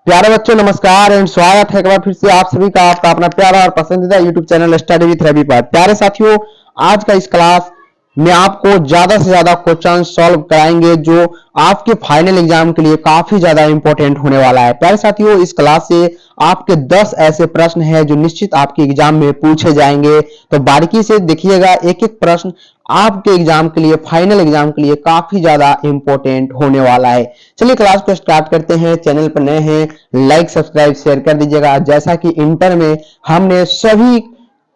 प्यारे बच्चों नमस्कार एंड स्वागत है एक बार फिर से आप सभी का आपका अपना प्यारा और पसंदीदा YouTube channel study with Ravi पर। प्यारे साथियों, आज का इस क्लास में आपको ज्यादा से ज्यादा क्वेश्चन सॉल्व कराएंगे जो आपके फाइनल एग्जाम के लिए काफी ज्यादा इंपॉर्टेंट होने वाला है। प्यारे साथियों, इस क्लास से आपके 10 ऐसे प्रश्न हैं जो निश्चित आपके एग्जाम में पूछे जाएंगे, तो बारीकी से देखिएगा। एक एक प्रश्न आपके एग्जाम के लिए, फाइनल एग्जाम के लिए काफी ज्यादा इंपॉर्टेंट होने वाला है। चलिए क्लास को स्टार्ट करते हैं। चैनल पर नए हैं लाइक सब्सक्राइब शेयर कर दीजिएगा। जैसा कि इंटर में हमने सभी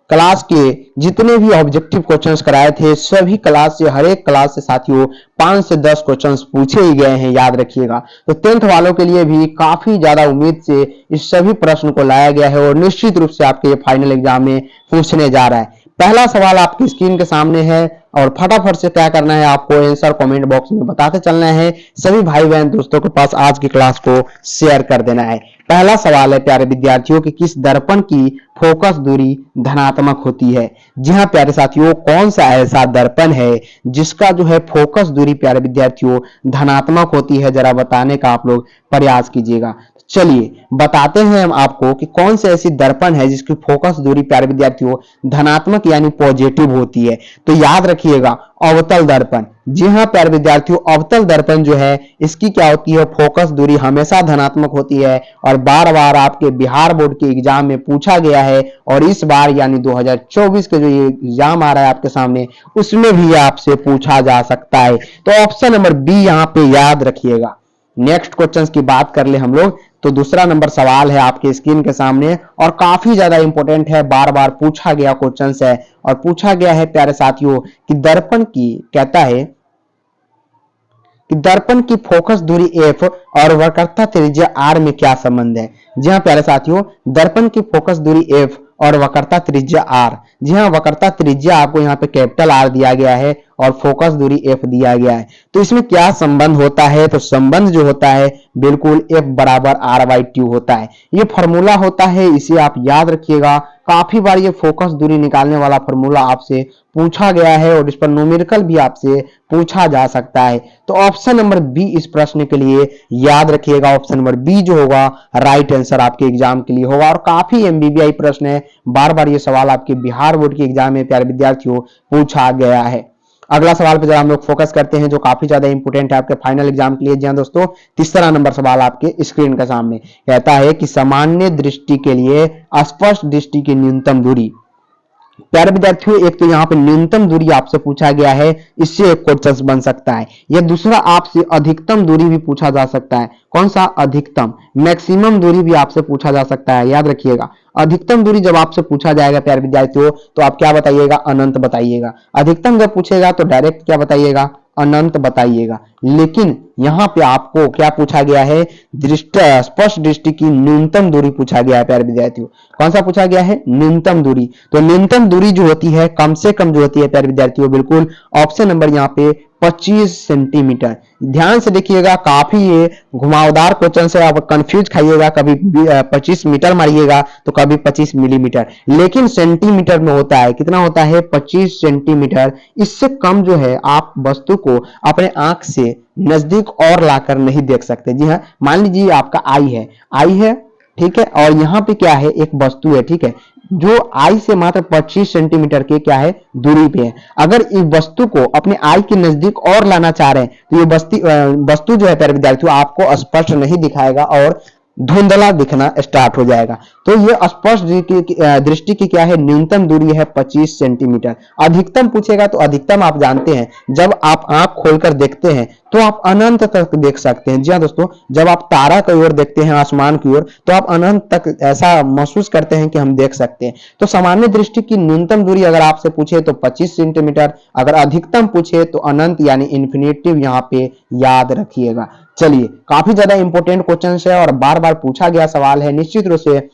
क्लास के जितने भी ऑब्जेक्टिव क्वेश्चंस कराए थे, सभी क्लास से, हर एक क्लास से साथियों 5 से 10 क्वेश्चंस पूछे ही गए हैं, याद रखिएगा। तो 10th वालों के लिए भी काफी ज्यादा उम्मीद से इस सभी प्रश्न को लाया गया है और निश्चित रूप से आपके फाइनल एग्जाम में पूछने जा रहा है। पहला सवाल आपकी स्क्रीन के सामने है और फटाफट से क्या करना है, आपको आंसर कमेंट बॉक्स में बताते चलना है। सभी भाई बहन दोस्तों के पास आज की क्लास को शेयर कर देना है। पहला सवाल है प्यारे विद्यार्थियों कि किस दर्पण की फोकस दूरी धनात्मक होती है। जी हाँ प्यारे साथियों, कौन सा ऐसा दर्पण है जिसका जो है फोकस दूरी प्यारे विद्यार्थियों धनात्मक होती है, जरा बताने का आप लोग प्रयास कीजिएगा। चलिए बताते हैं हम आपको कि कौन सी ऐसी दर्पण है जिसकी फोकस दूरी प्यारे विद्यार्थियों धनात्मक यानी पॉजिटिव होती है। तो याद रखिएगा, अवतल दर्पण। जी हाँ प्यारे विद्यार्थियों, अवतल दर्पण जो है इसकी क्या होती है, फोकस दूरी हमेशा धनात्मक होती है और बार बार आपके बिहार बोर्ड के एग्जाम में पूछा गया है और इस बार यानी 2024 के जो ये एग्जाम आ रहा है आपके सामने, उसमें भी आपसे पूछा जा सकता है। तो ऑप्शन नंबर बी यहाँ पे याद रखिएगा। नेक्स्ट क्वेश्चन की बात कर ले हम लोग, तो दूसरा नंबर सवाल है आपके स्क्रीन के सामने और काफी ज्यादा इंपॉर्टेंट है, बार बार पूछा गया क्वेश्चन है और पूछा गया है प्यारे साथियों कि दर्पण की, कहता है कि दर्पण की फोकस दूरी f और वक्रता त्रिज्या r में क्या संबंध है। जी हाँ प्यारे साथियों, दर्पण की फोकस दूरी f और वक्रता त्रिज्या r। जी हाँ, वक्रता त्रिज्या आपको यहाँ पे कैपिटल R दिया गया है और फोकस दूरी f दिया गया है। तो इसमें क्या संबंध होता है, तो संबंध जो होता है बिल्कुल f बराबर r/2 होता है। ये फॉर्मूला होता है, इसे आप याद रखिएगा। काफी बार ये फोकस दूरी निकालने वाला फॉर्मूला आपसे पूछा गया है और इस पर न्यूमेरिकल भी आपसे पूछा जा सकता है। तो ऑप्शन नंबर बी इस प्रश्न के लिए याद रखिएगा। ऑप्शन नंबर बी जो होगा राइट आंसर आपके एग्जाम के लिए होगा और काफी एमबीबीआई प्रश्न है, बार बार ये सवाल आपके बिहार बोर्ड के एग्जाम में प्यारे विद्यार्थियों पूछा गया है। अगला सवाल पे जरा हम लोग फोकस करते हैं जो काफी ज्यादा इंपोर्टेंट है आपके फाइनल एग्जाम के लिए। जी हाँ दोस्तों, तीसरा नंबर सवाल आपके स्क्रीन के सामने कहता है कि सामान्य दृष्टि के लिए स्पष्ट दृष्टि की न्यूनतम दूरी। प्यारे विद्यार्थियों, एक तो यहाँ पे न्यूनतम दूरी आपसे पूछा गया है, इससे एक क्वेश्चन बन सकता है। या दूसरा आपसे अधिकतम दूरी भी पूछा जा सकता है। कौन सा? अधिकतम, मैक्सिमम दूरी भी आपसे पूछा जा सकता है, याद रखिएगा। अधिकतम दूरी जब आपसे पूछा जाएगा प्यारे विद्यार्थियों तो आप क्या बताइएगा? अनंत बताइएगा। अधिकतम जब पूछेगा तो डायरेक्ट क्या बताइएगा? अनंत बताइएगा। लेकिन यहाँ पे आपको क्या पूछा गया है? स्पष्ट दृष्टि की न्यूनतम दूरी पूछा गया है प्यारे विद्यार्थियों। कौन सा पूछा गया है? न्यूनतम दूरी। तो न्यूनतम दूरी जो होती है, कम से कम जो होती है प्यारे विद्यार्थियों, बिल्कुल ऑप्शन नंबर यहाँ पे 25 सेंटीमीटर। ध्यान से देखिएगा, काफी ये घुमावदार क्वेश्चन से, आप कंफ्यूज खाइएगा, कभी 25 मीटर मारिएगा तो कभी 25 मिलीमीटर, लेकिन सेंटीमीटर में होता है। कितना होता है? 25 सेंटीमीटर। इससे कम जो है आप वस्तु को अपने आंख से नजदीक और लाकर नहीं देख सकते। जी हाँ, मान लीजिए आपका आई है, ठीक है, और यहाँ पे क्या है? एक वस्तु है, ठीक है, जो आई से मात्र 25 सेंटीमीटर के क्या है? दूरी पे है। अगर इस वस्तु को अपने आई के नजदीक और लाना चाह रहे हैं तो ये वस्तु जो है प्यारे विद्यार्थियों आपको स्पष्ट नहीं दिखाएगा और धुंधला दिखना स्टार्ट हो जाएगा। तो ये स्पष्ट दृष्टि की क्या है? न्यूनतम दूरी है 25 सेंटीमीटर। अधिकतम पूछेगा तो अधिकतम आप जानते हैं, जब आप आंख खोलकर देखते हैं तो आप अनंत तक देख सकते हैं। जी हाँ दोस्तों, जब आप तारा की ओर देखते हैं, आसमान की ओर, तो आप अनंत तक ऐसा महसूस करते हैं कि हम देख सकते हैं। तो सामान्य दृष्टि की न्यूनतम दूरी अगर आपसे पूछे तो 25 सेंटीमीटर, अगर अधिकतम पूछे तो अनंत यानी इन्फिनिटिव यहाँ पे याद रखिएगा। चलिए, काफी ज्यादा इंपॉर्टेंट क्वेश्चन है और बार बार पूछा गया सवाल है, निश्चित रूप से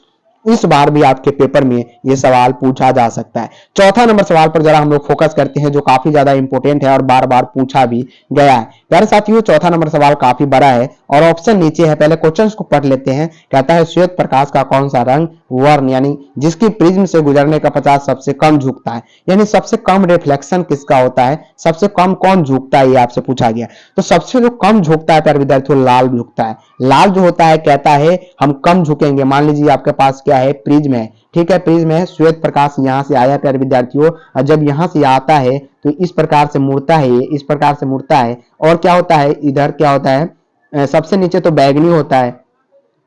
इस बार भी आपके पेपर में ये सवाल पूछा जा सकता है। चौथा नंबर सवाल पर जरा हम लोग फोकस करते हैं जो काफी ज्यादा इंपॉर्टेंट है और बार बार पूछा भी गया है। प्यारे साथियों चौथा नंबर सवाल काफी बड़ा है और ऑप्शन नीचे है, पहले क्वेश्चंस को पढ़ लेते हैं। कहता है श्वेत प्रकाश का कौन सा रंग वर्ण यानी जिसकी प्रिज्म से गुजरने का पदार्थ सबसे कम झुकता है, यानी सबसे कम रिफ्लेक्शन किसका होता है, सबसे कम कौन झुकता है, ये आपसे पूछा गया। तो सबसे जो कम झुकता है प्यारे विद्यार्थियों लाल झुकता है। लाल जो होता है कहता है हम कम झुकेंगे। मान लीजिए आपके पास क्या है, प्रिज्म है, ठीक है, प्रिज्म है, श्वेत प्रकाश यहां से आया प्यारे विद्यार्थियों, और जब यहां से आता है तो इस प्रकार से मुड़ता है, इस प्रकार से मुड़ता है, और क्या होता है इधर क्या होता है, सबसे नीचे तो बैगनी होता है,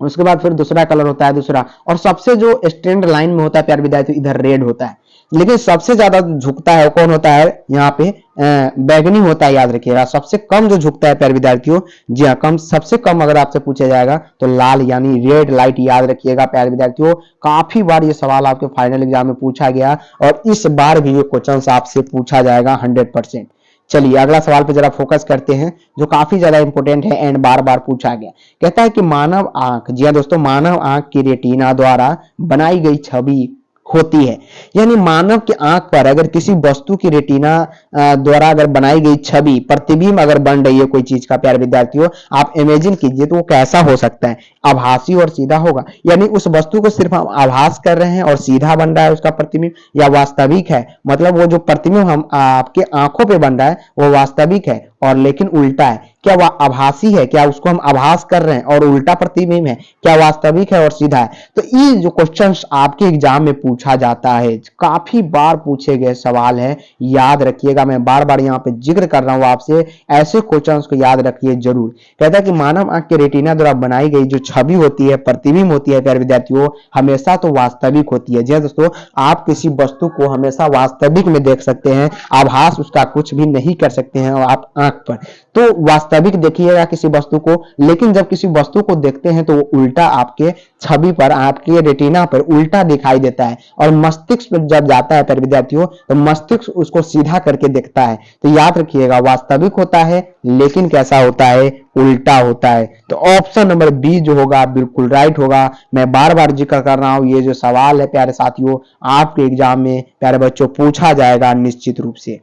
उसके बाद फिर दूसरा कलर होता है दूसरा, और सबसे जो स्टैंड लाइन में होता है प्यारे विद्यार्थियों इधर रेड होता है। लेकिन सबसे ज्यादा झुकता है कौन होता है, यहाँ पे बैगनी होता है, याद रखिएगा। सबसे कम जो झुकता है प्यारे विद्यार्थियों, जी हाँ, कम, सबसे कम अगर आपसे पूछा जाएगा तो लाल यानी रेड लाइट, याद रखिएगा प्यारे विद्यार्थियों। काफी बार ये सवाल आपके फाइनल एग्जाम में पूछा गया और इस बार भी ये क्वेश्चन आपसे पूछा जाएगा 100%। चलिए अगला सवाल पे जरा फोकस करते हैं जो काफी ज्यादा इंपॉर्टेंट है एंड बार बार पूछा गया। कहता है कि मानव आंख, जी हाँ दोस्तों, मानव आंख की रेटिना द्वारा बनाई गई छवि होती है, यानी मानव की आंख पर अगर किसी वस्तु की रेटिना द्वारा अगर बनाई गई छवि, प्रतिबिंब अगर बन रही है कोई चीज का प्यारे विद्यार्थियों, आप इमेजिन कीजिए तो वो कैसा हो सकता है, आभासी और सीधा होगा, यानी उस वस्तु को सिर्फ हम आभास कर रहे हैं और सीधा बन रहा है उसका प्रतिबिंब, या वास्तविक है, मतलब वो जो प्रतिबिंब हम आपके आंखों पे बन रहा है वो वास्तविक है और लेकिन उल्टा है, क्या वह आभासी है, क्या उसको हम आभास कर रहे हैं और उल्टा प्रतिबिंब है, क्या वास्तविक है और सीधा है। तो ये जो क्वेश्चंस आपके एग्जाम में पूछा जाता है, काफी बार पूछे गए सवाल है, याद रखिएगा। मैं बार बार यहाँ पे जिक्र कर रहा हूं आपसे, ऐसे क्वेश्चंस को याद रखिए जरूर। कहता है कि मानव आंख के रेटिना द्वारा बनाई गई जो छवि होती है, प्रतिबिंब होती है प्यारे विद्यार्थियों, हमेशा तो वास्तविक होती है। जी हाँ दोस्तों, आप किसी वस्तु को हमेशा वास्तविक में देख सकते हैं, आभास उसका कुछ भी नहीं कर सकते हैं आप आंख पर, तो वास्तविक देखिएगा किसी वस्तु को। लेकिन जब किसी वस्तु को देखते हैं तो वो उल्टा आपके छवि पर, आपके रेटिना पर उल्टा दिखाई देता है, और मस्तिष्क में जब जाता है प्यारे विद्यार्थियों तो मस्तिष्क उसको सीधा करके देखता है। तो याद रखिएगा वास्तविक होता है लेकिन कैसा होता है, उल्टा होता है। तो ऑप्शन नंबर बी जो होगा बिल्कुल राइट होगा। मैं बार बार जिक्र कर रहा हूं, ये जो सवाल है प्यारे साथियों आपके एग्जाम में प्यारे बच्चों पूछा जाएगा निश्चित रूप से।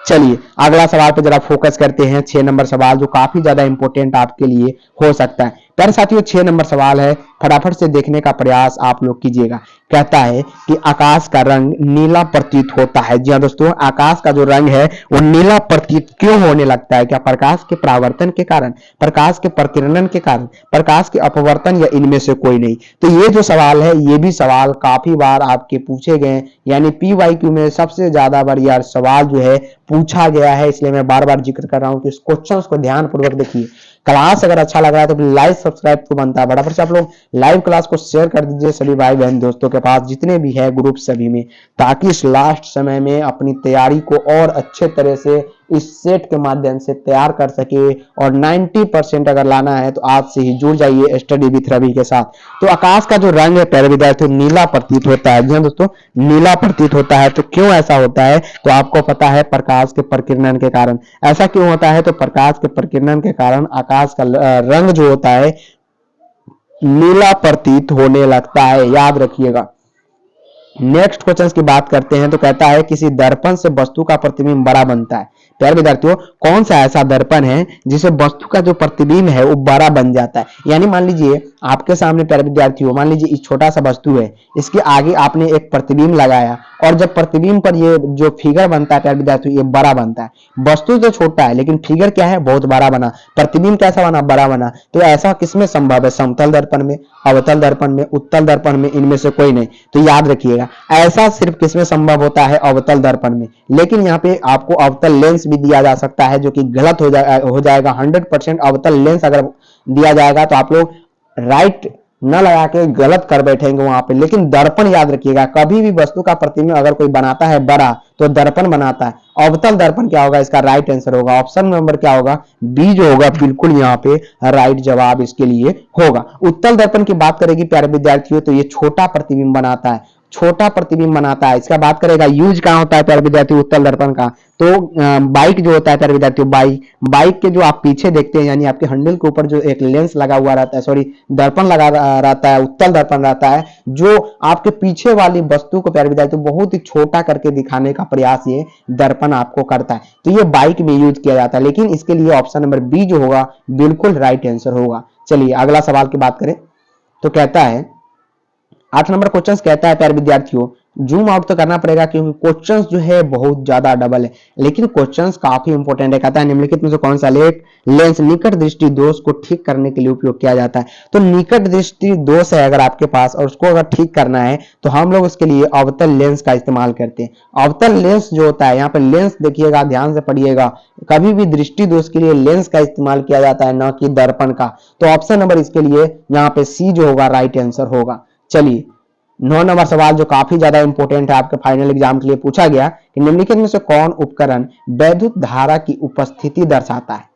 चलिए अगला सवाल पे जरा फोकस करते हैं, 6 नंबर सवाल जो काफी ज्यादा इंपॉर्टेंट आपके लिए हो सकता है। प्यारे साथियों 6 नंबर सवाल है, फटाफट से देखने का प्रयास आप लोग कीजिएगा। कहता है कि आकाश का रंग नीला प्रतीत होता है। जी हाँ दोस्तों, आकाश का जो रंग है वो नीला प्रतीत क्यों होने लगता है, क्या प्रकाश के परावर्तन के कारण, प्रकाश के प्रकीर्णन के कारण, प्रकाश के अपवर्तन, या इनमें से कोई नहीं। तो ये जो सवाल है ये भी सवाल काफी बार आपके पूछे गए, यानी PYQ में सबसे ज्यादा बार यह सवाल जो है पूछा गया है, इसलिए मैं बार बार जिक्र कर रहा हूं कि इस क्वेश्चन को ध्यान पूर्वक देखिए। क्लास अगर अच्छा लग रहा है तो लाइक सब्सक्राइब तो बनता है, फटाफट से आप लोग लाइव क्लास को शेयर कर दीजिए सभी भाई बहन दोस्तों के पास जितने भी है ग्रुप सभी में, ताकि इस लास्ट समय में अपनी तैयारी को और अच्छे तरह से इस सेट के माध्यम से तैयार कर सके। और 90% अगर लाना है तो आज से ही जुड़ जाइए स्टडी विथ रवि के साथ। तो आकाश का जो रंग है प्यारे विद्यार्थियों नीला प्रतीत होता है। जी हाँ दोस्तों, नीला प्रतीत होता है। तो क्यों ऐसा होता है, तो आपको पता है प्रकाश के प्रकीर्णन के कारण। ऐसा क्यों होता है, तो प्रकाश के प्रकीर्णन के कारण आकाश का रंग जो होता है नीला प्रतीत होने लगता है, याद रखिएगा। नेक्स्ट क्वेश्चन की बात करते हैं तो कहता है किसी दर्पण से वस्तु का प्रतिबिंब बड़ा बनता है। प्यारे विद्यार्थियों कौन सा ऐसा दर्पण है जिसे वस्तु का जो प्रतिबिंब है वो बड़ा बन जाता है। यानी मान लीजिए आपके सामने प्यारे विद्यार्थियों, मान लीजिए इस छोटा सा वस्तु है, इसके आगे आपने एक प्रतिबिंब लगाया और जब प्रतिबिंब पर ये जो फिगर बनता है प्यारे विद्यार्थियों ये बड़ा बनता है। वस्तु तो छोटा है लेकिन फिगर क्या है, बहुत बड़ा बना, प्रतिबिंब कैसा बना, बड़ा बना। तो ऐसा किसमें संभव है, समतल दर्पण में, अवतल दर्पण में, उत्तल दर्पण में, इनमें से कोई नहीं। तो याद रखिएगा ऐसा सिर्फ किसमें संभव होता है, अवतल दर्पण में। लेकिन यहाँ पे आपको अवतल लेंस भी दिया जा सकता है जो कि गलत हो जाएगा। 100% अवतल लेंस अगर दिया जाएगा तो आप लोग राइट न लगा के गलत कर बैठेंगे वहां पे। लेकिन दर्पण याद रखिएगा, कभी भी वस्तु का प्रतिबिंब अगर कोई बनाता है बड़ा तो दर्पण बनाता है। अवतल दर्पण क्या होगा, इसका राइट आंसर होगा ऑप्शन नंबर क्या होगा, बी जो होगा बिल्कुल यहाँ पे राइट जवाब इसके लिए होगा। उत्तल दर्पण की बात करेगी प्यारे विद्यार्थियों तो ये छोटा प्रतिबिंब बनाता है छोटा प्रतिबिंब बनाता है। इसका बात करेगा यूज कहाँ होता है प्यारे विद्यार्थियों, उत्तल दर्पण का। तो बाइक जो होता है प्यारे विद्यार्थियों, बाइक के जो आप पीछे देखते हैं यानी आपके हैंडल के ऊपर जो एक लेंस लगा हुआ रहता है, सॉरी दर्पण लगा रहता है, उत्तल दर्पण रहता है, जो आपके पीछे वाली वस्तु को प्यारे विद्यार्थियों बहुत ही छोटा करके दिखाने का प्रयास ये दर्पण आपको करता है। तो ये बाइक में यूज किया जाता है, लेकिन इसके लिए ऑप्शन नंबर बी जो होगा बिल्कुल राइट आंसर होगा। चलिए अगला सवाल की बात करें तो कहता है 8 नंबर क्वेश्चन कहता है प्यारे विद्यार्थियों, जूम आउट तो करना पड़ेगा क्योंकि क्वेश्चंस जो है बहुत ज्यादा डबल है, लेकिन क्वेश्चंस काफी इंपॉर्टेंट है। कहता है निम्नलिखित में से कौन सा लेंस निकट दृष्टि दोष को ठीक करने के लिए उपयोग किया जाता है। तो निकट दृष्टि दोष है अगर आपके पास और उसको अगर ठीक करना है तो हम लोग उसके लिए अवतल लेंस का इस्तेमाल करते हैं। अवतल लेंस जो होता है, यहाँ पे लेंस देखिएगा, ध्यान से पढ़िएगा, कभी भी दृष्टि दोष के लिए लेंस का इस्तेमाल किया जाता है, न कि दर्पण का। तो ऑप्शन नंबर इसके लिए यहाँ पे सी जो होगा राइट आंसर होगा। चलिए 9 नंबर सवाल जो काफी ज्यादा इंपॉर्टेंट है, आपके फाइनल एग्जाम के लिए पूछा गया कि निम्नलिखित में से कौन उपकरण वैद्युत धारा की उपस्थिति दर्शाता है।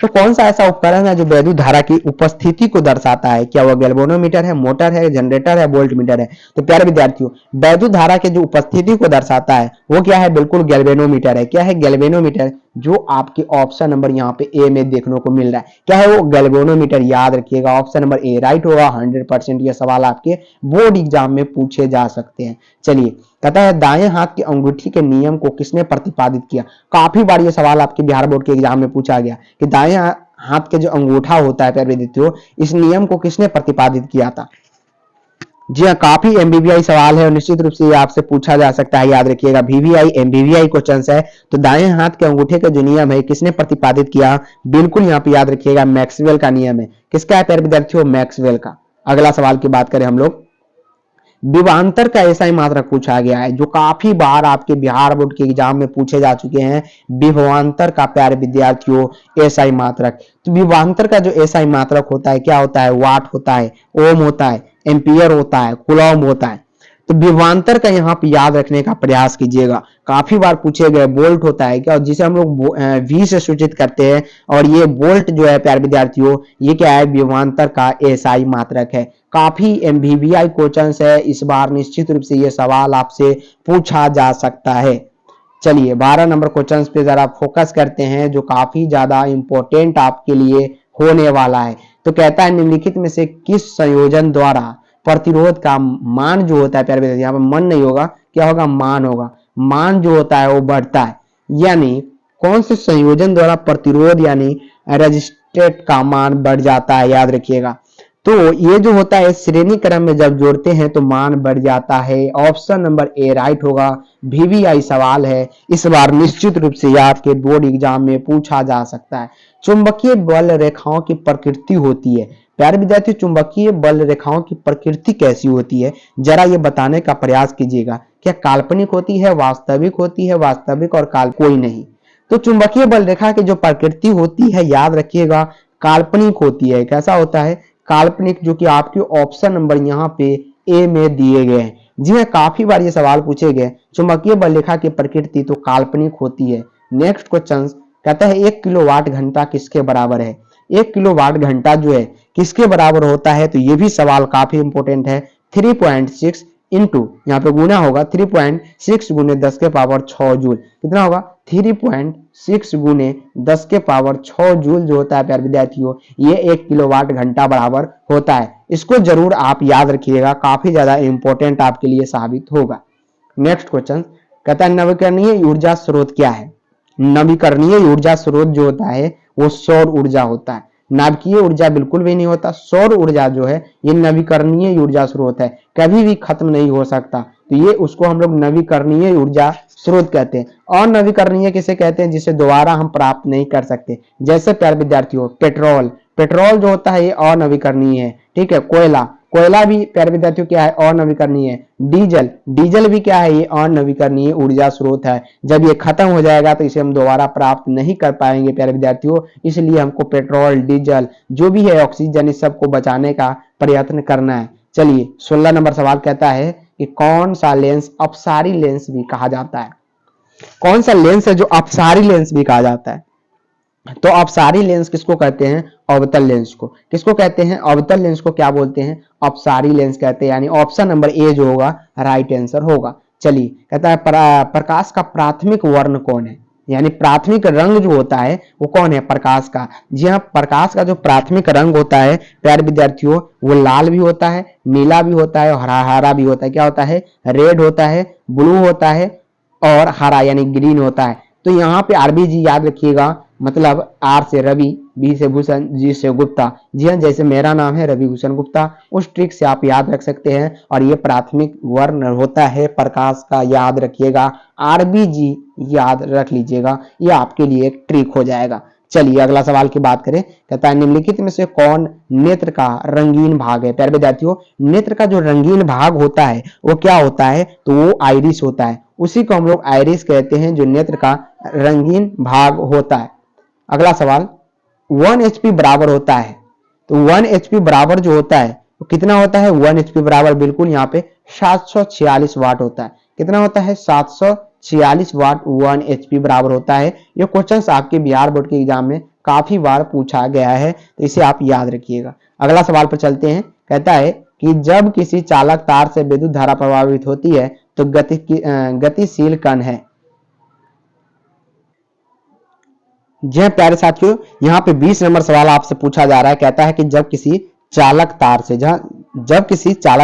तो कौन सा ऐसा उपकरण है जो वैद्युत धारा की उपस्थिति को दर्शाता है? क्या वो गैल्वेनोमीटर है, मोटर है, जनरेटर है, वोल्ट मीटर है? तो प्यारे विद्यार्थियों, वैद्युत धारा के जो उपस्थिति को दर्शाता है वो क्या है? बिल्कुल गैल्वेनोमीटर है। क्या है? गैल्वेनोमीटर, जो आपके ऑप्शन नंबर यहाँ पे ए में देखने को मिल रहा है। क्या है वो? गैल्वेनोमीटर। याद रखिएगा ऑप्शन नंबर ए राइट होगा 100%। ये सवाल आपके बोर्ड एग्जाम में पूछे जा सकते हैं। चलिए कहता है दाएं हाथ की अंगूठी के नियम को किसने प्रतिपादित किया। काफी बार ये सवाल आपके बिहार बोर्ड के एग्जाम में पूछा गया कि दाएं हाथ के जो अंगूठा होता है प्यारे विद्यार्थियों, इस नियम को किसने प्रतिपादित किया था। जी हाँ, काफी एमबीबीआई सवाल है और निश्चित रूप से ये आपसे पूछा जा सकता है। याद रखिएगा वीवीआई एमबीबीआई क्वेश्चन है। तो दाएं हाथ के अंगूठे का जो नियम है किसने प्रतिपादित किया? बिल्कुल यहाँ पे याद रखिएगा मैक्सवेल का नियम है। किसका है प्यारे विद्यार्थियों? मैक्सवेल का। अगला सवाल की बात करें हम लोग, विभवांतर का एसआई मात्रक पूछा गया है, जो काफी बार आपके बिहार बोर्ड के एग्जाम में पूछे जा चुके हैं। विभवांतर का प्यारे विद्यार्थियों एसआई मात्रक, तो विभवांतर का जो एसआई मात्रक होता है क्या होता है? वाट होता है, ओम होता है, एम्पियर होता है, कूलॉम होता है। तो विभवांतर का यहाँ पे याद रखने का प्रयास कीजिएगा। काफी बार पूछे गए वोल्ट होता है क्या, जिसे हम लोग वी से सूचित करते हैं, और ये वोल्ट जो है प्यारे विद्यार्थियों ये क्या है? विभवांतर का एसआई मात्रक है। काफी एमवीवीआई क्वेश्चन है इस बार, निश्चित रूप से ये सवाल आपसे पूछा जा सकता है। चलिए 12 नंबर क्वेश्चन पे जरा फोकस करते हैं, जो काफी ज्यादा इंपॉर्टेंट आपके लिए होने वाला है। तो कहता है निम्नलिखित में से किस संयोजन द्वारा प्रतिरोध का मान जो होता है प्यारे विद्यार्थी, यहाँ पे मन नहीं होगा, क्या होगा? मान होगा। मान जो होता है वो बढ़ता है, यानी कौन से संयोजन द्वारा प्रतिरोध यानी रेजिस्टेंस का मान बढ़ जाता है? याद रखिएगा। तो ये जो होता है श्रेणी क्रम में जब जोड़ते हैं तो मान बढ़ जाता है। ऑप्शन नंबर ए राइट होगा। वीवीआई सवाल है इस बार, निश्चित रूप से आपके बोर्ड एग्जाम में पूछा जा सकता है। चुंबकीय बल रेखाओं की प्रकृति होती है प्यारे विद्यार्थी, चुंबकीय बल रेखाओं की प्रकृति कैसी होती है जरा ये बताने का प्रयास कीजिएगा। क्या काल्पनिक होती है, वास्तविक होती है? वास्तविक और कोई नहीं। तो चुंबकीय बल रेखा की जो प्रकृति होती है याद रखिएगा काल्पनिक होती है। कैसा होता है? काल्पनिक, जो कि आपके ऑप्शन नंबर यहाँ पे ए में दिए गए हैं। जी हाँ, काफी बार ये सवाल पूछे गए। चुंबकीय बल रेखा की प्रकृति तो काल्पनिक होती है। नेक्स्ट क्वेश्चन कहता है 1 किलोवाट घंटा किसके बराबर है? 1 किलोवाट घंटा जो है किसके बराबर होता है? तो ये भी सवाल काफी इंपॉर्टेंट है। 3.6 इंटू यहाँ पे गुना होगा 3.6 गुने 10 के पावर 6 जूल। कितना होगा? 3.6 गुने 10 के पावर 6 जूल जो होता है प्यारे विद्यार्थियों, ये 1 किलोवाट घंटा बराबर होता है। इसको जरूर आप याद रखिएगा, काफी ज्यादा इंपॉर्टेंट आपके लिए साबित होगा। नेक्स्ट क्वेश्चन कहता है नवीकरणीय ऊर्जा स्रोत क्या है? नवीकरणीय ऊर्जा स्रोत जो होता है वो सौर ऊर्जा होता है। नाभिकीय ऊर्जा बिल्कुल भी नहीं होता। सौर ऊर्जा जो है ये नवीकरणीय ऊर्जा स्रोत है, कभी भी खत्म नहीं हो सकता। तो ये उसको हम लोग नवीकरणीय ऊर्जा स्रोत कहते हैं। अनवीकरणीय किसे कहते हैं? जिसे दोबारा हम प्राप्त नहीं कर सकते। जैसे प्यारे विद्यार्थियों पेट्रोल, पेट्रोल जो होता है ये अनवीकरणीय है। ठीक है, कोयला, कोयला भी प्यारे विद्यार्थियों क्या है? अनवीकरणीय है। डीजल, डीजल भी क्या है? ये अनवीकरणीय ऊर्जा स्रोत है। जब ये खत्म हो जाएगा तो इसे हम दोबारा प्राप्त नहीं कर पाएंगे प्यारे विद्यार्थियों, इसलिए हमको पेट्रोल, डीजल जो भी है, ऑक्सीजन, इस सबको बचाने का प्रयत्न करना है। चलिए 16 नंबर सवाल कहता है कि कौन सा लेंस अपसारी लेंस भी कहा जाता है? कौन सा लेंस है जो अपसारी लेंस भी कहा जाता है? तो अपसारी लेंस किसको कहते हैं? अवतल लेंस को। किसको कहते हैं? अवतल लेंस को क्या बोलते हैं? अपसारी लेंस कहते हैं। यानी ऑप्शन नंबर ए जो होगा राइट आंसर होगा। चलिए, कहता है प्रकाश का प्राथमिक वर्ण कौन है? यानी प्राथमिक रंग जो होता है वो कौन है? प्रकाश का। जी हाँ, प्रकाश का जो प्राथमिक रंग होता है प्यारे विद्यार्थियों, वो लाल भी होता है, नीला भी होता है और हरा हरा भी होता है। क्या होता है? रेड होता है, ब्लू होता है और हरा यानी ग्रीन होता है। तो यहाँ पे आरबी जी याद रखिएगा, मतलब आर से रवि, बी से भूषण, जी से गुप्ता। जी हाँ, जैसे मेरा नाम है रवि भूषण गुप्ता, उस ट्रिक से आप याद रख सकते हैं। और ये प्राथमिक वर्ण होता है प्रकाश का, याद रखिएगा। आरबी जी याद रख लीजिएगा, ये आपके लिए एक ट्रिक हो जाएगा। चलिए अगला सवाल की बात करें। कहता है निम्नलिखित में से कौन नेत्र का रंगीन भाग है? प्यारे विद्यार्थियों, नेत्र का जो रंगीन भाग होता है वो क्या होता है? तो वो आइरिस होता है। उसी को हम लोग आइरिस कहते हैं, जो नेत्र का रंगीन भाग होता है। अगला सवाल, 1 HP बराबर होता है, तो 1 HP बराबर जो होता है तो कितना होता है? 1 HP बराबर बिल्कुल यहाँ पे 746 वाट होता है। कितना होता है? 746 वाट 1 HP बराबर होता है। ये क्वेश्चन आपके बिहार बोर्ड के एग्जाम में काफी बार पूछा गया है, तो इसे आप याद रखिएगा। अगला सवाल पर चलते हैं। कहता है कि जब किसी चालक तार से विद्युत धारा प्रभावित होती है तो गतिशील कण है। जी प्यारे साथियों, यहाँ पे 20 नंबर सवाल आपसे पूछा जा रहा है। कहता है कि जब किसी चालक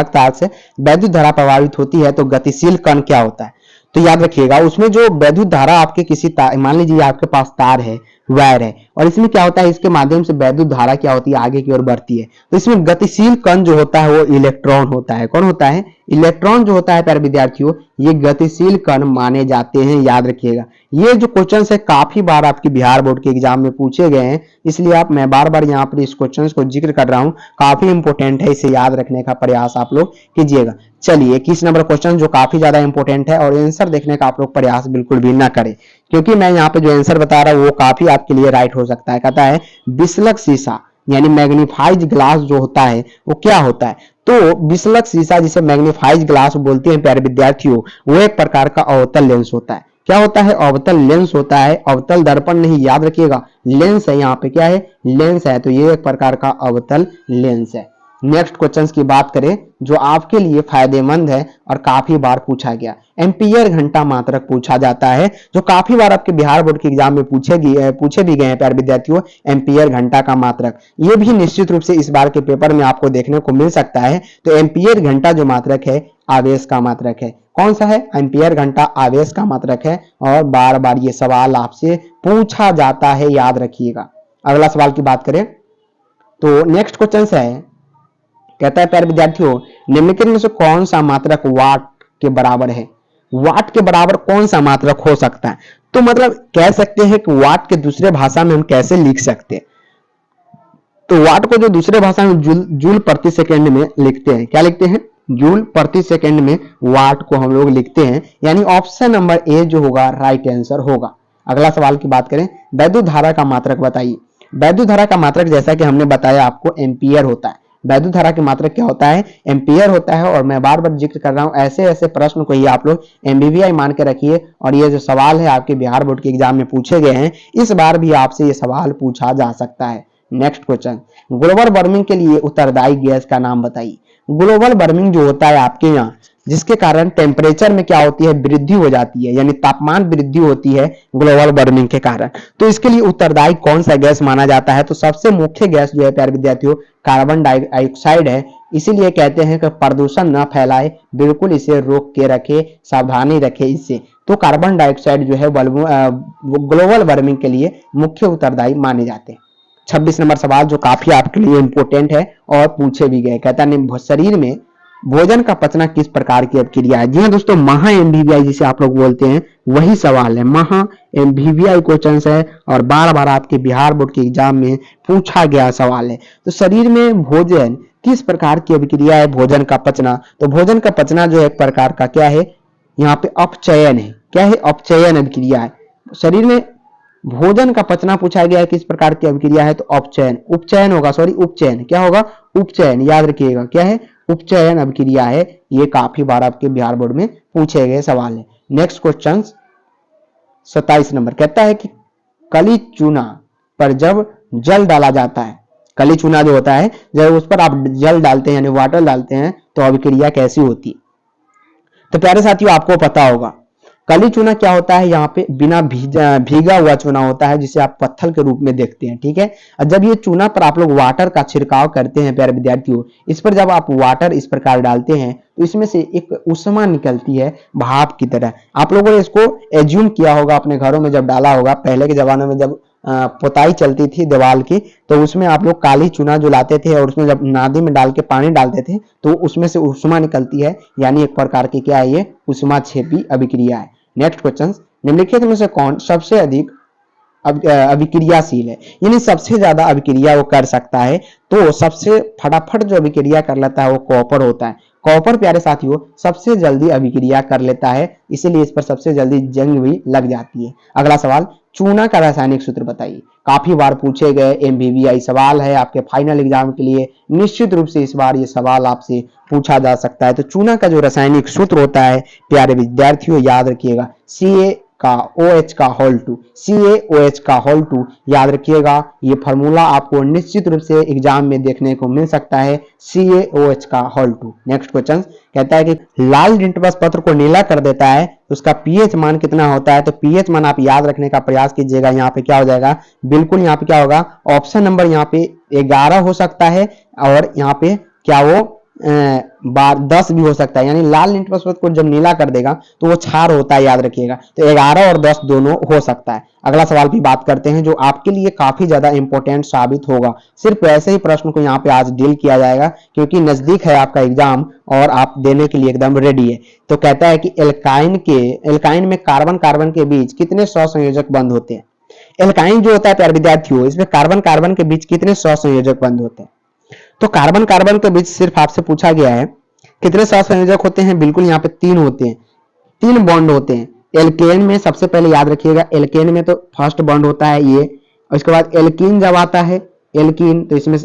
तार से वैद्युत धारा प्रभावित होती है तो गतिशील कण क्या होता है? तो याद रखिएगा, उसमें जो वैद्युत धारा आपके किसी मान लीजिए आपके पास तार है, वायर है, और इसमें क्या होता है? इसके माध्यम से वैद्युत धारा क्या होती है? आगे की ओर बढ़ती है। तो इसमें गतिशील कण जो होता है वो इलेक्ट्रॉन होता है। कौन होता है? इलेक्ट्रॉन जो होता है प्यारे विद्यार्थियों, ये गतिशील कण माने जाते हैं, याद रखिएगा। ये जो क्वेश्चन है काफी बार आपके बिहार बोर्ड के एग्जाम में पूछे गए हैं, इसलिए मैं बार बार यहाँ पर इस क्वेश्चन को जिक्र कर रहा हूँ। काफी इंपोर्टेंट है, इसे याद रखने का प्रयास आप लोग कीजिएगा। चलिए 21 नंबर क्वेश्चन जो काफी ज्यादा इंपोर्टेंट है, और आंसर देखने का आप लोग प्रयास बिल्कुल भी ना करें, क्योंकि मैं यहाँ पे जो आंसर बता रहा हूँ वो काफी आपके लिए राइट हो सकता है। कहता है बिस्लक शीशा यानी मैग्नीफाइज ग्लास जो होता है वो क्या होता है? तो बिस्लक शीशा जिसे मैग्नीफाइज ग्लास बोलते हैं प्यारे विद्यार्थियों, वो एक प्रकार का अवतल लेंस होता है। क्या होता है? अवतल लेंस होता है। अवतल दर्पण नहीं, याद रखिएगा, लेंस है। यहाँ पे क्या है? लेंस है। तो ये एक प्रकार का अवतल लेंस है। नेक्स्ट क्वेश्चंस की बात करें जो आपके लिए फायदेमंद है और काफी बार पूछा गया, एम्पियर घंटा मात्रक पूछा जाता है, जो काफी बार आपके बिहार बोर्ड के एग्जाम में पूछे भी गए हैं प्यारे विद्यार्थियों। एम्पियर घंटा का मात्रक ये भी निश्चित रूप से इस बार के पेपर में आपको देखने को मिल सकता है। तो एम्पियर घंटा जो मात्रक है आवेश का मात्रक है। कौन सा है? एम्पियर घंटा आवेश का मात्रक है, और बार बार ये सवाल आपसे पूछा जाता है, याद रखिएगा। अगला सवाल की बात करें तो नेक्स्ट क्वेश्चन है। कहता है प्यारे विद्यार्थियों, निम्नलिखित में से कौन सा मात्रक वाट के बराबर है? वाट के बराबर कौन सा मात्रक हो सकता है? तो मतलब कह सकते हैं कि वाट के दूसरे भाषा में हम कैसे लिख सकते हैं? तो वाट को जो दूसरे भाषा में जूल प्रति सेकंड में लिखते हैं। क्या लिखते हैं? जूल प्रति सेकंड में वाट को हम लोग लिखते हैं। यानी ऑप्शन नंबर ए जो होगा राइट आंसर होगा। अगला सवाल की बात करें, वैद्युत धारा का मात्रक बताइए। वैद्युत धारा का मात्रक जैसा कि हमने बताया आपको एम्पियर होता है। वैद्युत धारा की मात्रक क्या होता है? एम्पियर होता है। और मैं बार बार जिक्र कर रहा हूं, ऐसे ऐसे प्रश्न को ही आप लोग एमबीवीआई मान के रखिए। और ये जो सवाल है आपके बिहार बोर्ड के एग्जाम में पूछे गए हैं, इस बार भी आपसे ये सवाल पूछा जा सकता है। नेक्स्ट क्वेश्चन, ग्लोबल वार्मिंग के लिए उत्तरदायी गैस का नाम बताइए। ग्लोबल वार्मिंग जो होता है आपके यहाँ, जिसके कारण टेम्परेचर में क्या होती है? वृद्धि हो जाती है, यानी तापमान वृद्धि होती है ग्लोबल वार्मिंग के कारण। तो इसके लिए उत्तरदायी कौन सा गैस माना जाता है? तो सबसे मुख्य गैस जो है प्यारे विद्यार्थियों कार्बन डाइऑक्साइड है। इसीलिए कहते हैं कि प्रदूषण न फैलाए, बिल्कुल इसे रोक के रखे, सावधानी रखे इससे। तो कार्बन डाइऑक्साइड जो है ग्लोबल वार्मिंग के लिए मुख्य उत्तरदायी माने जाते हैं। 26 नंबर सवाल जो काफी आपके लिए इंपोर्टेंट है और पूछे भी गए। कहता है शरीर में भोजन का पचना किस प्रकार की क्रिया है? जी हाँ दोस्तों, महा एमवीवीआई जिसे आप लोग बोलते हैं वही सवाल है। महा एमवीवीआई क्वेश्चन है और बार बार आपके बिहार बोर्ड के एग्जाम में पूछा गया सवाल है। तो शरीर में भोजन किस प्रकार की अभिक्रिया है? भोजन का पचना। तो भोजन का पचना जो एक प्रकार का क्या है? यहाँ पे अपचयन है। क्या है? अपचयन अभिक्रिया है। शरीर में भोजन का पचना पूछा गया है, किस प्रकार की अभिक्रिया है? तो अपचयन, उपचयन होगा, सॉरी उपचयन। क्या होगा? उपचयन, याद रखिएगा। क्या है? उपचयन अभिक्रिया है। ये काफी बार आपके बिहार बोर्ड में पूछे गए सवाल है। नेक्स्ट क्वेश्चन 27 नंबर कहता है कि कली चूना पर जब जल डाला जाता है, कली चूना जो होता है जब उस पर आप जल डालते हैं यानी वाटर डालते हैं तो अभिक्रिया कैसी होती है। तो प्यारे साथियों आपको पता होगा कली चूना क्या होता है, यहाँ पे बिना भीगा हुआ चूना होता है जिसे आप पत्थर के रूप में देखते हैं, ठीक है। और जब ये चूना पर आप लोग वाटर का छिड़काव करते हैं प्यारे विद्यार्थियों, इस पर जब आप वाटर इस प्रकार डालते हैं तो इसमें से एक उष्मा निकलती है भाप की तरह। आप लोगों ने इसको एज्यूम किया होगा अपने घरों में, जब डाला होगा पहले के जमाने में जब पुताई चलती थी दीवार की तो उसमें आप लोग काली चूना जो लाते थे और उसमें जब नादी में डाल के पानी डालते थे तो उसमें से उष्मा निकलती है, यानी एक प्रकार की क्या है ये उष्मा क्षेपी अभिक्रिया है। नेक्स्ट क्वेश्चन, निम्नलिखित में से कौन सबसे अधिक अभिक्रियाशील है, यानी सबसे ज्यादा अभिक्रिया वो कर सकता है। तो सबसे फटाफट जो अभिक्रिया कर लेता है वो कॉपर होता है। कॉपर प्यारे साथियों सबसे जल्दी अभिक्रिया कर लेता है, इसीलिए इस पर सबसे जल्दी जंग भी लग जाती है। अगला सवाल, चूना का रासायनिक सूत्र बताइए। काफी बार पूछे गए एमवीवीआई सवाल है आपके फाइनल एग्जाम के लिए, निश्चित रूप से इस बार ये सवाल आपसे पूछा जा सकता है। तो चूना का जो रासायनिक सूत्र होता है प्यारे विद्यार्थियों याद रखिएगा CA का OH का होल 2, CaOH का होल 2 याद रखिएगा। ये फॉर्मूला आपको निश्चित रूप से एग्जाम में देखने को मिल सकता है, CaOH का होल 2। नेक्स्ट क्वेश्चन कहता है कि लाल लिटमस पत्र को नीला कर देता है, उसका पीएच मान कितना होता है। तो पीएच मान आप याद रखने का प्रयास कीजिएगा। यहाँ पे क्या हो जाएगा, बिल्कुल यहाँ पे क्या होगा, ऑप्शन नंबर यहाँ पे 11 हो सकता है और यहाँ पे क्या वो 10 भी हो सकता है, यानी लाल लिटमस पत्र को जब नीला कर देगा तो वो क्षार होता है, याद रखिएगा। तो 11 और 10 दोनों हो सकता है। अगला सवाल की बात करते हैं जो आपके लिए काफी ज्यादा इंपॉर्टेंट साबित होगा। सिर्फ ऐसे ही प्रश्न को यहाँ पे आज डील किया जाएगा क्योंकि नजदीक है आपका एग्जाम और आप देने के लिए एकदम रेडी है। तो कहता है कि एल्काइन में कार्बन कार्बन के बीच कितने सहसंयोजक बंद होते हैं। एल्काइन जो होता है प्यारे विद्यार्थियों इसमें कार्बन कार्बन के बीच कितने सहसंयोजक बंद होते हैं। तो कार्बन कार्बन के बीच सिर्फ आपसे पूछा गया है कितने सहसंयोजक होते हैं, बिल्कुल यहाँ पे 3 होते हैं, 3 बॉन्ड होते हैं। एल्केन में सबसे पहले याद रखिएगा, एल्केन में तो फर्स्ट बॉन्ड होता है ये, उसके बाद एल्कीन जब आता है एल्कीन तो इसमें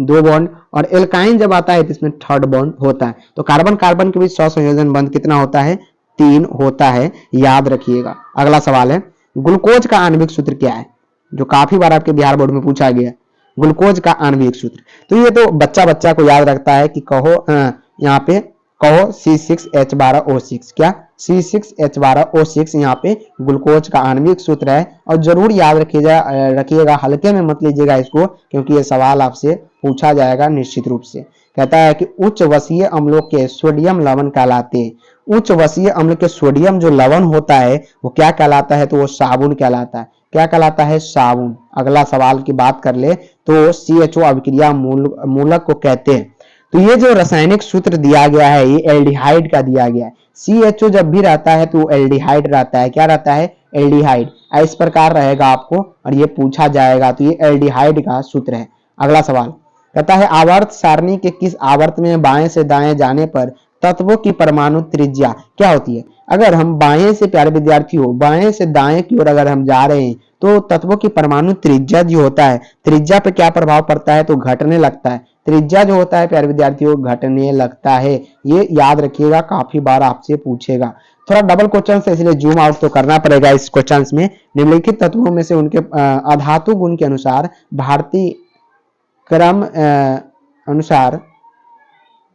2 बॉन्ड, और एल्काइन जब आता है तो इसमें 3rd बॉन्ड होता है। तो कार्बन कार्बन के बीच सहसंयोजन बंध कितना होता है, 3 होता है, याद रखिएगा। अगला सवाल है ग्लूकोज का आणविक सूत्र क्या है, जो काफी बार आपके बिहार बोर्ड में पूछा गया। ग्लूकोज का आणविक सूत्र तो ये तो बच्चा को याद रखता है कि कहो यहाँ पे कहो C6H12O6, क्या C6H12O6 यहाँ पे ग्लूकोज का आणविक सूत्र है। और जरूर याद रखिएगा, हल्के में मत लीजिएगा इसको क्योंकि ये सवाल आपसे पूछा जाएगा निश्चित रूप से। कहता है कि उच्च वसीय अम्लों के सोडियम लवण कहलाते हैं। उच्च वसीय अम्ल के सोडियम जो लवण होता है वो क्या कहलाता है, तो वो साबुन कहलाता है। क्या कहलाता है, साबुन। अगला सवाल की बात कर ले तो CHO अभिक्रिया मूलक को कहते हैं। तो ये जो रासायनिक सूत्र दिया गया है ये एल्डिहाइड का दिया गया है। CHO जब भी रहता है तो एल्डिहाइड रहता है, क्या रहता है, एल्डिहाइड। इस प्रकार रहेगा आपको और ये पूछा जाएगा, तो ये एल्डिहाइड का सूत्र है। अगला सवाल कहता है आवर्त सारणी के किस आवर्त में बाएं से दाएं जाने पर तत्वों की परमाणु त्रिज्या क्या होती है। अगर हम बाएं से प्यारे विद्यार्थियों बाएं से दाएं की ओर अगर हम जा रहे हैं तो तत्वों की परमाणु त्रिज्या जो होता है, त्रिज्या पे क्या प्रभाव पड़ता है, तो घटने लगता है। त्रिज्या जो होता है प्यारे विद्यार्थियों घटने लगता है, ये याद रखिएगा, काफी बार आपसे पूछेगा। थोड़ा डबल क्वेश्चन है इसलिए जूम आउट तो करना पड़ेगा इस क्वेश्चन में। निम्नलिखित तत्वों में से उनके अधातु गुण के अनुसार भारतीय क्रम अनुसार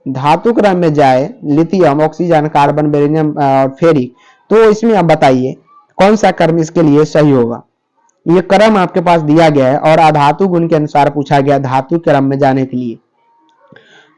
धातु क्रम में जाए लिथियम, ऑक्सीजन, कार्बन, बेरिलियम और फेरिक, तो इसमें आप बताइए कौन सा क्रम इसके लिए सही होगा। ये क्रम आपके पास दिया गया है और अधातु गुण के अनुसार पूछा गया धातु क्रम में जाने के लिए।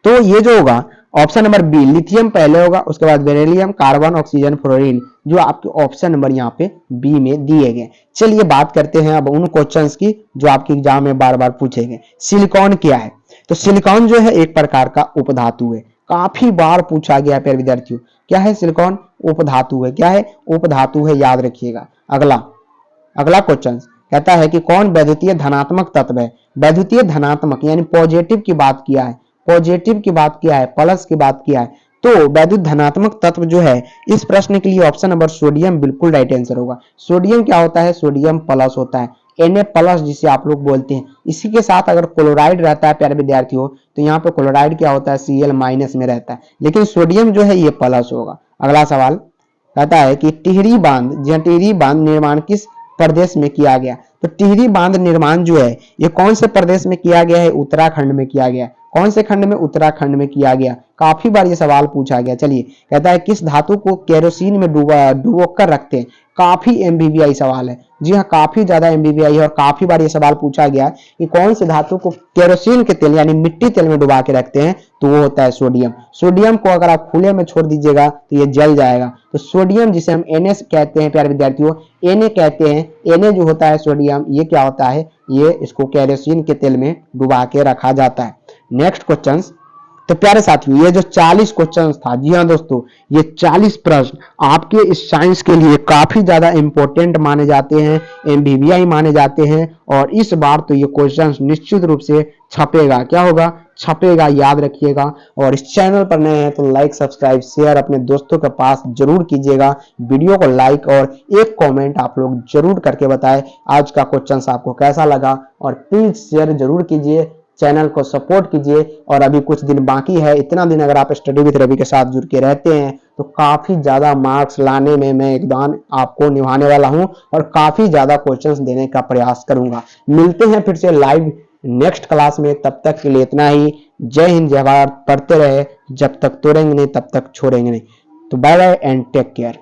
तो ये जो होगा ऑप्शन नंबर बी, लिथियम पहले होगा, उसके बाद बेरिलियम, कार्बन, ऑक्सीजन, फ्लोरीन, जो आपके ऑप्शन नंबर यहाँ पे बी में दिए गए। चलिए बात करते हैं अब उन क्वेश्चंस की जो आपके एग्जाम में बार बार पूछे गए। सिलिकॉन क्या है, तो सिलिकॉन जो है एक प्रकार का उपधातु है, काफी बार पूछा गया प्यारे विद्यार्थियों। क्या है सिलिकॉन, उपधातु है। क्या है, उपधातु है, याद रखिएगा। अगला क्वेश्चन कहता है कि कौन वैद्युतीय धनात्मक तत्व है। वैद्युतीय धनात्मक यानी पॉजिटिव की बात किया है, पॉजिटिव की बात किया है, प्लस की बात किया है। तो वैद्युत धनात्मक तत्व जो है इस प्रश्न के लिए ऑप्शन नंबर सोडियम बिल्कुल राइट आंसर होगा। सोडियम क्या होता है, सोडियम प्लस होता है, Na प्लस जिसे आप लोग बोलते हैं। इसी के साथ अगर क्लोराइड रहता है प्यारे विद्यार्थियों तो यहाँ पे क्लोराइड क्या होता है, Cl माइनस में रहता है, लेकिन सोडियम जो है ये प्लस होगा। अगला सवाल कहता है कि टिहरी बांध निर्माण किस प्रदेश में किया गया। तो तो टिहरी बांध निर्माण जो है ये कौन से प्रदेश में किया गया है? उत्तराखंड में किया गया। कौन से खंड में? उत्तराखंड में किया गया। काफी बार ये सवाल पूछा गया। चलिए, कहता है किस धातु को केरोसिन में डुबो कर रखते हैं? काफी एमबीबीआई सवाल है। जी हाँ, काफी ज्यादा एमबीबीआई है और काफी बार ये सवाल पूछा गया कि कौन से धातु को केरोसिन के तेल यानी मिट्टी तेल में डुबा के रखते हैं? तो वो होता है सोडियम। सोडियम को अगर आप खुले में छोड़ दीजिएगा तो ये जल जाएगा। तो सोडियम जिसे हम Na कहते हैं प्यारे विद्यार्थियों, Na कहते हैं। Na जो होता है सोडियम, ये क्या होता है? ये इसको केरोसिन के तेल में डुबा के रखा जाता है। Next question. तो प्यारे साथियों, ये जो 40 क्वेश्चन था, जी हाँ दोस्तों, ये 40 प्रश्न आपके इस साइंस के लिए काफी ज्यादा इंपॉर्टेंट माने जाते हैं, एमबीबीआई माने जाते हैं। और इस बार तो ये क्वेश्चन निश्चित रूप से छपेगा। क्या होगा? छपेगा, याद रखिएगा। और इस चैनल पर नए हैं तो लाइक, सब्सक्राइब, शेयर अपने दोस्तों के पास जरूर कीजिएगा। वीडियो को लाइक और एक कमेंट आप लोग जरूर करके बताएं आज का क्वेश्चन आपको कैसा लगा। और प्लीज शेयर जरूर कीजिए, चैनल को सपोर्ट कीजिए। और अभी कुछ दिन बाकी है, इतना दिन अगर आप स्टडी विद रवि के साथ जुड़ के रहते हैं तो काफी ज्यादा मार्क्स लाने में मैं योगदान आपको निभाने वाला हूं और काफी ज्यादा क्वेश्चंस देने का प्रयास करूंगा। मिलते हैं फिर से लाइव नेक्स्ट क्लास में, तब तक के लिए इतना ही। जय हिंद, जय भारत। पढ़ते रहे, जब तक तोड़ेंगे नहीं तब तक छोड़ेंगे नहीं। तो bye bye and take care.